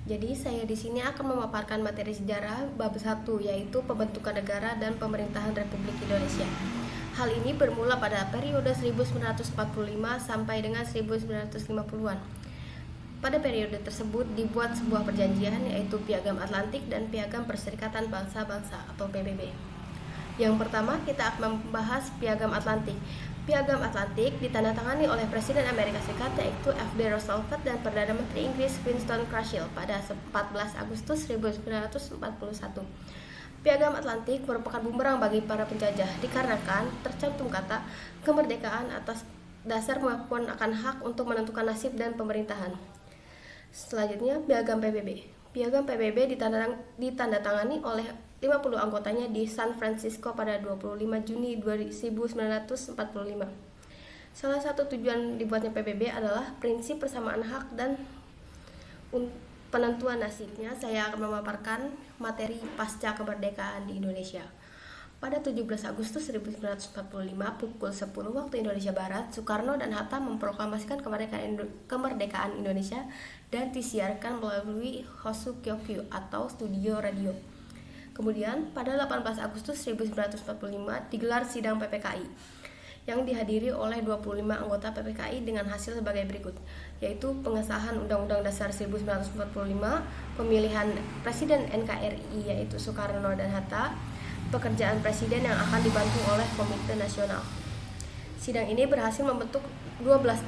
Jadi saya di sini akan memaparkan materi sejarah bab 1, yaitu pembentukan negara dan pemerintahan Republik Indonesia. Hal ini bermula pada periode 1945 sampai dengan 1950-an. Pada periode tersebut dibuat sebuah perjanjian, yaitu Piagam Atlantik dan Piagam Perserikatan Bangsa-Bangsa atau PBB. Yang pertama kita akan membahas Piagam Atlantik. Piagam Atlantik ditandatangani oleh Presiden Amerika Serikat yaitu F.D. Roosevelt dan Perdana Menteri Inggris Winston Churchill pada 14 Agustus 1941. Piagam Atlantik merupakan bumerang bagi para penjajah dikarenakan tercantum kata kemerdekaan atas dasar pengakuan akan hak untuk menentukan nasib dan pemerintahan. Selanjutnya, Piagam PBB. Piagam PBB ditandatangani oleh 50 anggotanya di San Francisco pada 25 Juni 1945. Salah satu tujuan dibuatnya PBB adalah prinsip persamaan hak dan penentuan nasibnya. Saya akan memaparkan materi pasca kemerdekaan di Indonesia. Pada 17 Agustus 1945 pukul 10 waktu Indonesia Barat, Soekarno dan Hatta memproklamasikan kemerdekaan Indonesia dan disiarkan melalui Hosu-Kyokyu atau studio radio. Kemudian pada 18 Agustus 1945 digelar sidang PPKI yang dihadiri oleh 25 anggota PPKI dengan hasil sebagai berikut, yaitu pengesahan Undang-Undang Dasar 1945, pemilihan Presiden NKRI yaitu Soekarno dan Hatta, pekerjaan Presiden yang akan dibantu oleh Komite Nasional. Sidang ini berhasil membentuk 12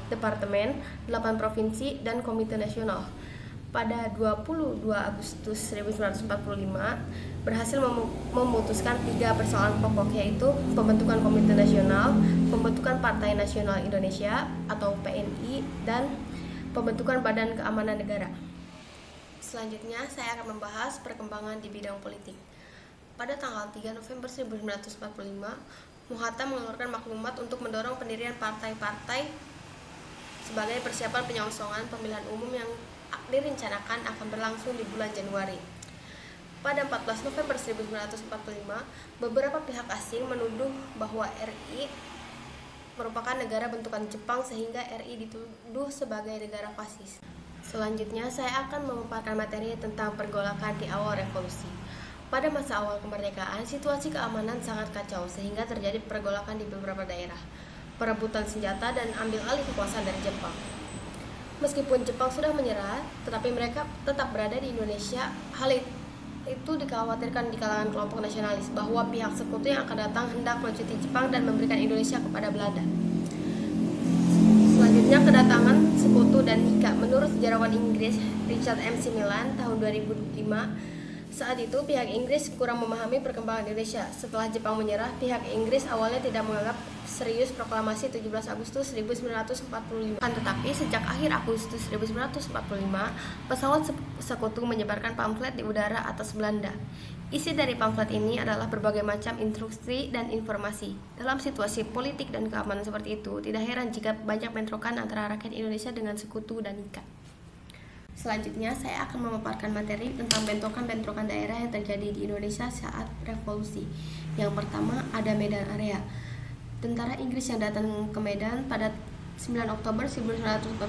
departemen, 8 provinsi, dan Komite Nasional. Pada 22 Agustus 1945 berhasil memutuskan 3 persoalan pokok, yaitu pembentukan Komite Nasional, pembentukan Partai Nasional Indonesia atau PNI, dan pembentukan Badan Keamanan Negara. Selanjutnya saya akan membahas perkembangan di bidang politik. Pada tanggal 3 November 1945, Hatta mengeluarkan maklumat untuk mendorong pendirian partai-partai sebagai persiapan penyongsongan pemilihan umum yang direncanakan akan berlangsung di bulan Januari. Pada 14 November 1945, beberapa pihak asing menuduh bahwa RI merupakan negara bentukan Jepang sehingga RI dituduh sebagai negara fasis. Selanjutnya, saya akan memaparkan materi tentang pergolakan di awal revolusi. Pada masa awal kemerdekaan, situasi keamanan sangat kacau sehingga terjadi pergolakan di beberapa daerah, perebutan senjata dan ambil alih kekuasaan dari Jepang. Meskipun Jepang sudah menyerah, tetapi mereka tetap berada di Indonesia. Hal itu dikhawatirkan di kalangan kelompok nasionalis bahwa pihak sekutu yang akan datang hendak melucuti Jepang dan memberikan Indonesia kepada Belanda. Selanjutnya, kedatangan sekutu dan nikah. Menurut sejarawan Inggris Richard M. Similan tahun 2005, saat itu pihak Inggris kurang memahami perkembangan Indonesia. Setelah Jepang menyerah, pihak Inggris awalnya tidak menganggap serius proklamasi 17 Agustus 1945. Tetapi sejak akhir Agustus 1945, pesawat sekutu menyebarkan pamflet di udara atas Belanda. Isi dari pamflet ini adalah berbagai macam instruksi dan informasi. Dalam situasi politik dan keamanan seperti itu, tidak heran jika banyak bentrokan antara rakyat Indonesia dengan sekutu dan nikah. Selanjutnya, saya akan memaparkan materi tentang bentrokan-bentrokan daerah yang terjadi di Indonesia saat revolusi. Yang pertama, ada Medan Area. Tentara Inggris yang datang ke Medan pada 9 Oktober 1945,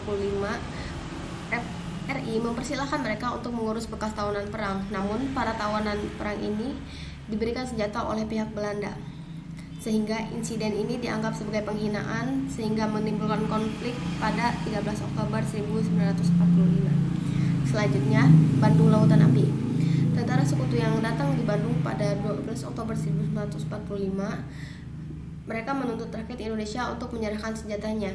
RI mempersilahkan mereka untuk mengurus bekas tawanan perang. Namun, para tawanan perang ini diberikan senjata oleh pihak Belanda. Sehingga insiden ini dianggap sebagai penghinaan sehingga menimbulkan konflik pada 13 Oktober 1945. Selanjutnya, Bandung Lautan Api. Tentara sekutu yang datang di Bandung pada 12 Oktober 1945, mereka menuntut rakyat Indonesia untuk menyerahkan senjatanya.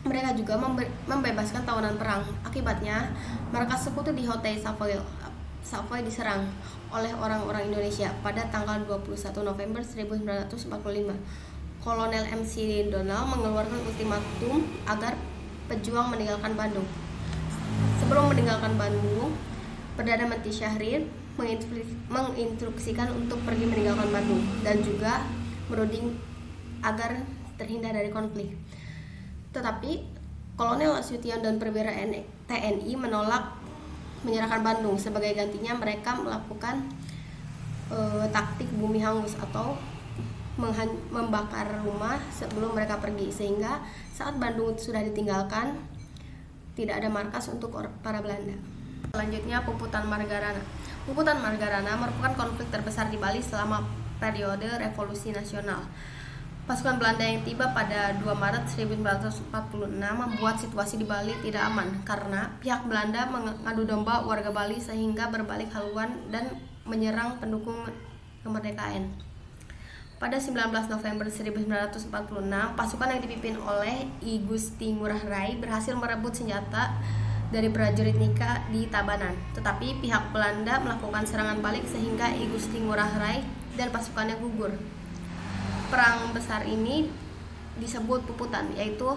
Mereka juga membebaskan tawanan perang. Akibatnya, markas sekutu di Hotel Savoy diserang oleh orang-orang Indonesia pada tanggal 21 November 1945. Kolonel MC Donald mengeluarkan ultimatum agar pejuang meninggalkan Bandung. Sebelum meninggalkan Bandung, Perdana Menteri Syahrir menginstruksikan untuk pergi meninggalkan Bandung dan juga menuding agar terhindar dari konflik. Tetapi Kolonel Nasution dan perwira TNI menolak menyerahkan Bandung. Sebagai gantinya mereka melakukan taktik bumi hangus atau membakar rumah sebelum mereka pergi, sehingga saat Bandung sudah ditinggalkan tidak ada markas untuk para Belanda. Selanjutnya, Puputan Margarana. Puputan Margarana merupakan konflik terbesar di Bali selama periode Revolusi Nasional. Pasukan Belanda yang tiba pada 2 Maret 1946 membuat situasi di Bali tidak aman karena pihak Belanda mengadu domba warga Bali sehingga berbalik haluan dan menyerang pendukung kemerdekaan. Pada 19 November 1946, pasukan yang dipimpin oleh I Gusti Ngurah Rai berhasil merebut senjata dari prajurit Nika di Tabanan. Tetapi pihak Belanda melakukan serangan balik sehingga I Gusti Ngurah Rai dan pasukannya gugur. Perang besar ini disebut Puputan, yaitu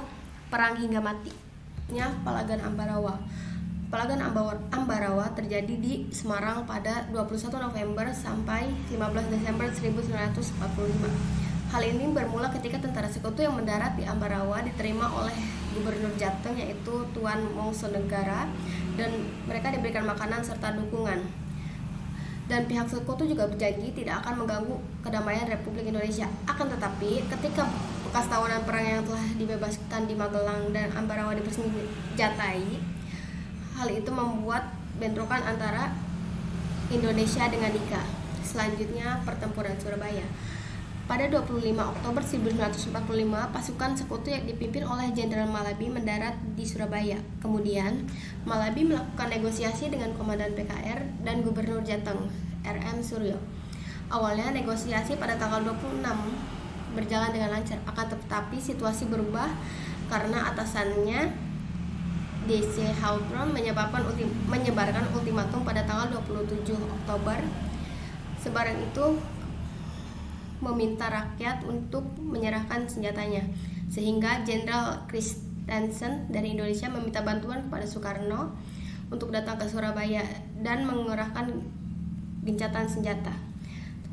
perang hingga matinya Palagan Ambarawa. Palagan Ambarawa terjadi di Semarang pada 21 November sampai 15 Desember 1945. Hal ini bermula ketika tentara sekutu yang mendarat di Ambarawa diterima oleh Gubernur Jateng, yaitu Tuan Mongsonegara, dan mereka diberikan makanan serta dukungan. Dan pihak sekutu juga berjanji tidak akan mengganggu kedamaian Republik Indonesia. Akan tetapi, ketika bekas tawanan perang yang telah dibebaskan di Magelang dan Ambarawa dipersenjatai, hal itu membuat bentrokan antara Indonesia dengan Nika. Selanjutnya, Pertempuran Surabaya. Pada 25 Oktober 1945, pasukan sekutu yang dipimpin oleh Jenderal Malabi mendarat di Surabaya. Kemudian, Malabi melakukan negosiasi dengan Komandan PKR dan Gubernur Jateng, RM Suryo. Awalnya negosiasi pada tanggal 26 berjalan dengan lancar, akan tetapi situasi berubah karena atasannya DC Hawthorne menyebarkan ultimatum pada tanggal 27 Oktober. Sebaran itu meminta rakyat untuk menyerahkan senjatanya, sehingga Jenderal Christensen dari Indonesia meminta bantuan kepada Soekarno untuk datang ke Surabaya dan mengerahkan gencatan senjata.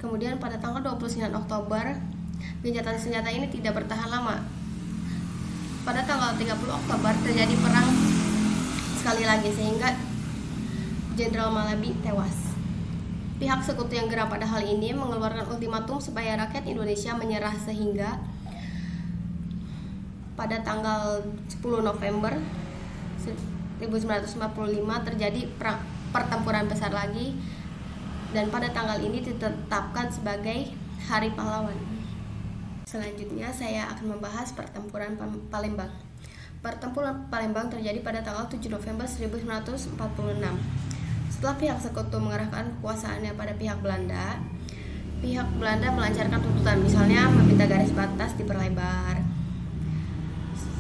Kemudian pada tanggal 29 Oktober, gencatan senjata ini tidak bertahan lama. Pada tanggal 30 Oktober terjadi perang sekali lagi sehingga Jenderal Malabi tewas. Pihak sekutu yang geram pada hal ini mengeluarkan ultimatum supaya rakyat Indonesia menyerah, sehingga pada tanggal 10 November 1945 terjadi pertempuran besar lagi, dan pada tanggal ini ditetapkan sebagai Hari Pahlawan. Selanjutnya saya akan membahas Pertempuran Palembang. Pertempuran Palembang terjadi pada tanggal 7 November 1946. Setelah pihak sekutu mengerahkan kekuasaannya pada pihak Belanda melancarkan tuntutan, misalnya meminta garis batas diperlebar.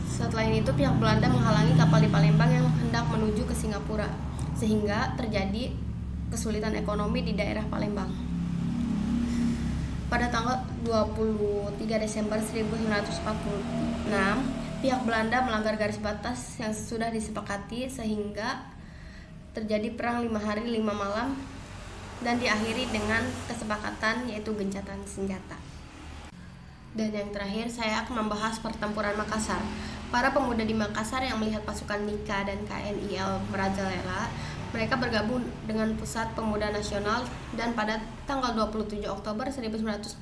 Setelah itu pihak Belanda menghalangi kapal di Palembang yang hendak menuju ke Singapura, sehingga terjadi kesulitan ekonomi di daerah Palembang. Pada tanggal 23 Desember 1946, pihak Belanda melanggar garis batas yang sudah disepakati, sehingga terjadi perang 5 hari 5 malam dan diakhiri dengan kesepakatan, yaitu gencatan senjata. Dan yang terakhir saya akan membahas Pertempuran Makassar. Para pemuda di Makassar yang melihat pasukan Nika dan KNIL merajalela, mereka bergabung dengan Pusat Pemuda Nasional, dan pada tanggal 27 Oktober 1945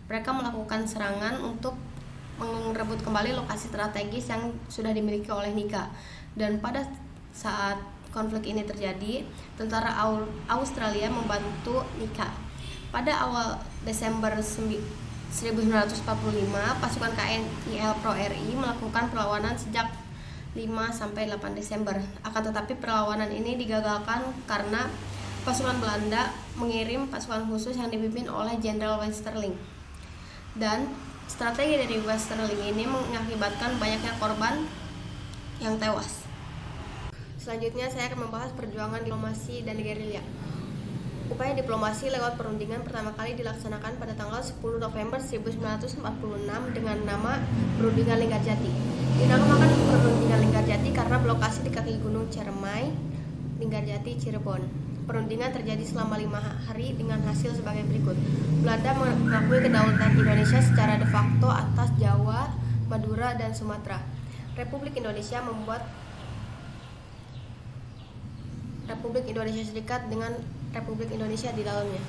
mereka melakukan serangan untuk merebut kembali lokasi strategis yang sudah dimiliki oleh Nika. Dan pada saat konflik ini terjadi, tentara Australia membantu Nika. Pada awal Desember 1945, pasukan KNIL Pro RI melakukan perlawanan sejak 5-8 Desember. Akan tetapi perlawanan ini digagalkan karena pasukan Belanda mengirim pasukan khusus yang dipimpin oleh Jenderal Westerling. Dan strategi dari Westerling ini mengakibatkan banyaknya korban yang tewas. Selanjutnya saya akan membahas perjuangan diplomasi dan gerilya. Upaya diplomasi lewat perundingan pertama kali dilaksanakan pada tanggal 10 November 1946 dengan nama Perundingan Linggarjati. Dinamakan Perundingan Linggarjati karena berlokasi di kaki Gunung Ciremai, Linggarjati, Cirebon. Perundingan terjadi selama 5 hari dengan hasil sebagai berikut. Belanda mengakui kedaulatan Indonesia secara de facto atas Jawa, Madura, dan Sumatera. Republik Indonesia membuat Republik Indonesia Serikat dengan Republik Indonesia di dalamnya,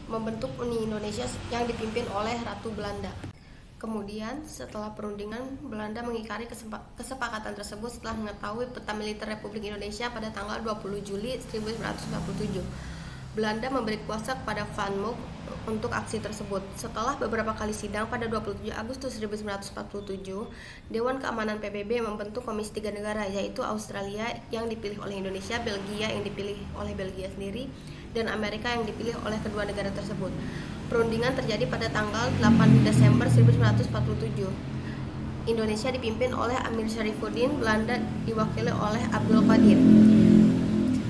membentuk Uni Indonesia yang dipimpin oleh Ratu Belanda. Kemudian, setelah perundingan, Belanda mengingkari kesepakatan tersebut setelah mengetahui peta militer Republik Indonesia pada tanggal 20 Juli 1947. Belanda memberi kuasa kepada Van Mook untuk aksi tersebut. Setelah beberapa kali sidang pada 27 Agustus 1947, Dewan Keamanan PBB membentuk komisi 3 negara, yaitu Australia yang dipilih oleh Indonesia, Belgia yang dipilih oleh Belgia sendiri, dan Amerika yang dipilih oleh kedua negara tersebut. Perundingan terjadi pada tanggal 8 Desember 1947. Indonesia dipimpin oleh Amir Syarifuddin, Belanda diwakili oleh Abdul Qadir.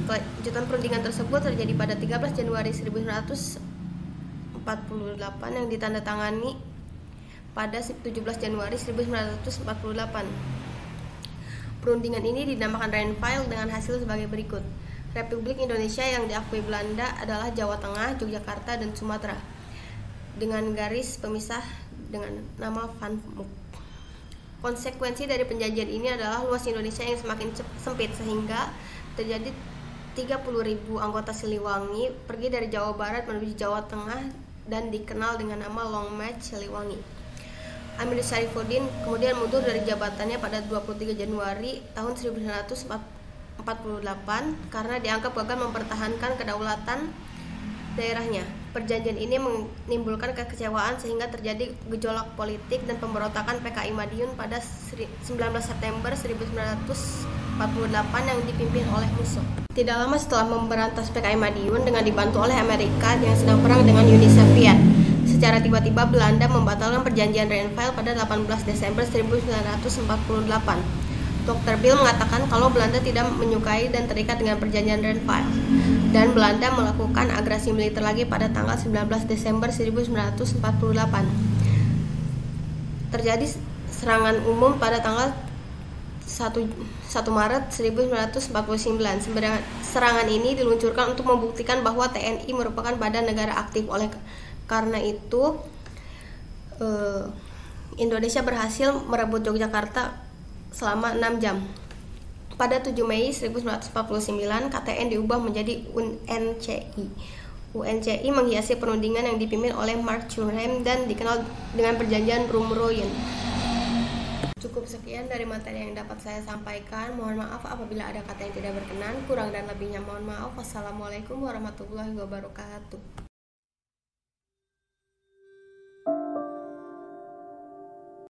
Kelanjutan perundingan tersebut terjadi pada 13 Januari 1948 yang ditandatangani pada 17 Januari 1948. Perundingan ini dinamakan Rheinfall dengan hasil sebagai berikut. Republik Indonesia yang diakui Belanda adalah Jawa Tengah, Yogyakarta, dan Sumatera, dengan garis pemisah dengan nama Van Mook. Konsekuensi dari penjajahan ini adalah luas Indonesia yang semakin sempit, sehingga terjadi 30.000 anggota Siliwangi pergi dari Jawa Barat menuju Jawa Tengah dan dikenal dengan nama Long March Siliwangi. Amir Syarifuddin kemudian mundur dari jabatannya pada 23 Januari tahun 1948 karena dianggap gagal mempertahankan kedaulatan daerahnya. Perjanjian ini menimbulkan kekecewaan sehingga terjadi gejolak politik dan pemberontakan PKI Madiun pada 19 September 1948 yang dipimpin oleh Musso. Tidak lama setelah memberantas PKI Madiun dengan dibantu oleh Amerika yang sedang perang dengan Uni Soviet, secara tiba-tiba Belanda membatalkan perjanjian Rheinfall pada 18 Desember 1948. Dr. Bill mengatakan kalau Belanda tidak menyukai dan terikat dengan perjanjian Rheinfall, dan Belanda melakukan agresi militer lagi pada tanggal 19 Desember 1948. Terjadi serangan umum pada tanggal 1 Maret 1949. Serangan ini diluncurkan untuk membuktikan bahwa TNI merupakan badan negara aktif. Oleh karena itu, Indonesia berhasil merebut Yogyakarta selama 6 jam. Pada 7 Mei 1949, KTN diubah menjadi UNCI. UNCI menghiasi perundingan yang dipimpin oleh Mark Churham dan dikenal dengan perjanjian Rumroyen. Cukup sekian dari materi yang dapat saya sampaikan. Mohon maaf apabila ada kata yang tidak berkenan. Kurang dan lebihnya mohon maaf. Wassalamualaikum warahmatullahi wabarakatuh.